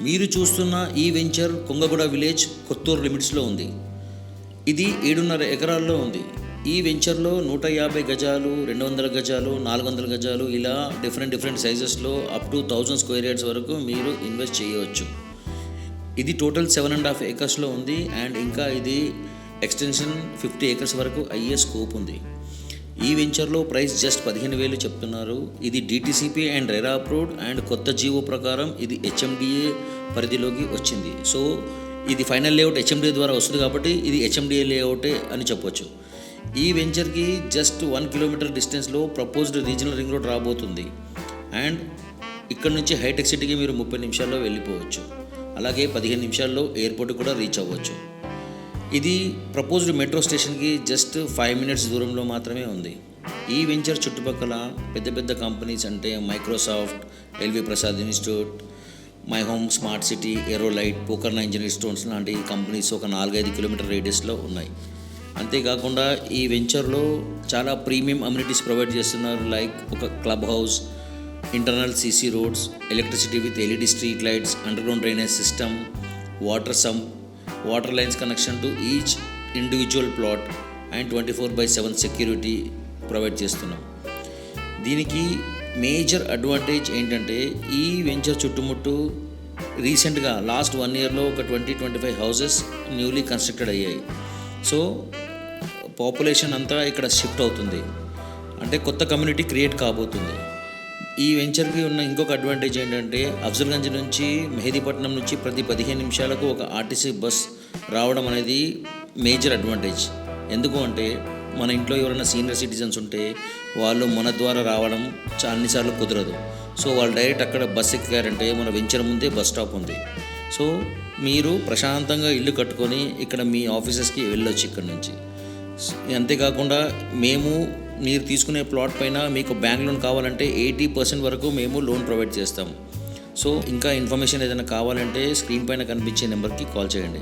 మీరు చూస్తున్న ఈ వెంచర్ కొంగగూడ విలేజ్ కొత్తూరు లిమిట్స్లో ఉంది. ఇది 7.5 ఎకరాల్లో ఉంది. ఈ వెంచర్లో 150 గజాలు, 200 గజాలు, 400 గజాలు ఇలా డిఫరెంట్ సైజెస్లో అప్ టు 1000 స్క్వేర్ యార్డ్స్ వరకు మీరు ఇన్వెస్ట్ చేయవచ్చు. ఇది టోటల్ 7.5 ఏకర్స్లో ఉంది అండ్ ఇంకా ఇది ఎక్స్టెన్షన్ 50 ఏకర్స్ వరకు అయ్యే స్కోప్ ఉంది. ఈ వెంచర్లో ప్రైస్ జస్ట్ 15,000 చెప్తున్నారు. ఇది DTCP and RERA approved and కొత్త జీవో ప్రకారం ఇది హెచ్ఎండిఏ పరిధిలోకి వచ్చింది. సో ఇది ఫైనల్ లేఅవుట్ హెచ్ఎండిఏ ద్వారా వస్తుంది కాబట్టి ఇది హెచ్ఎండిఏ లేఅవుటే అని చెప్పొచ్చు. ఈ వెంచర్కి జస్ట్ 1 కిలోమీటర్ డిస్టెన్స్లో ప్రపోజ్డ్ రీజనల్ రింగ్ రోడ్ రాబోతుంది అండ్ ఇక్కడ నుంచి హైటెక్ సిటీకి మీరు 30 నిమిషాల్లో వెళ్ళిపోవచ్చు. అలాగే 15 నిమిషాల్లో ఎయిర్పోర్ట్ కూడా రీచ్ అవ్వచ్చు. ఇది ప్రపోజ్డ్ మెట్రో స్టేషన్కి జస్ట్ 5 మినిట్స్ దూరంలో మాత్రమే ఉంది. ఈ వెంచర్ చుట్టుపక్కల పెద్ద కంపెనీస్ అంటే Microsoft, LV Prasad institute, My Home smart city, aerolite, Pokarna engineering stones లాంటి కంపెనీస్ ఒక 4-5 కిలోమీటర్ రేడియస్లో ఉన్నాయి. అంతేకాకుండా ఈ వెంచర్లో చాలా ప్రీమియం అమ్యూనిటీస్ ప్రొవైడ్ చేస్తున్నారు. లైక్ ఒక club house, internal CC roads, electricity with LED street lights, underground drainage system, water sump, water lines connection to each individual plot and 24/7 security provide చేస్తున్నాం. దీనికి మేజర్ అడ్వాంటేజ్ ఏంటంటే ఈ venture చుట్టుముట్టు రీసెంట్గా last 1 ఇయర్లో ఒక 20-25 హౌసెస్ న్యూలీ కన్స్ట్రక్టెడ్ అయ్యాయి. So population అంతా ఇక్కడ షిఫ్ట్ అవుతుంది, అంటే కొత్త కమ్యూనిటీ క్రియేట్ కాబోతుంది. ఈ వెంచర్కి ఉన్న ఇంకొక అడ్వాంటేజ్ ఏంటంటే అఫ్జల్గంజ్ నుంచి మెహదీపట్నం నుంచి ప్రతి 15 నిమిషాలకు ఒక ఆర్టీసీ బస్ రావడం అనేది మేజర్ అడ్వాంటేజ్. ఎందుకు అంటే మన ఇంట్లో ఎవరైనా సీనియర్ సిటిజన్స్ ఉంటే వాళ్ళు మన ద్వారా రావడం అన్నిసార్లు కుదరదు. సో వాళ్ళు డైరెక్ట్ అక్కడ బస్ ఎక్కారంటే మన వెంచర్ ముందే బస్ స్టాప్ ఉంది. సో మీరు ప్రశాంతంగా ఇల్లు కట్టుకొని ఇక్కడ మీ ఆఫీసెస్కి వెళ్ళొచ్చు ఇక్కడ నుంచి. అంతేకాకుండా మీరు తీసుకునే ప్లాట్ పైన మీకు బ్యాంక్ లోన్ కావాలంటే 80% వరకు మేము లోన్ ప్రొవైడ్ చేస్తాం. సో ఇంకా ఇన్ఫర్మేషన్ ఏదైనా కావాలంటే స్క్రీన్ పైన కనిపించే నెంబర్కి కాల్ చేయండి.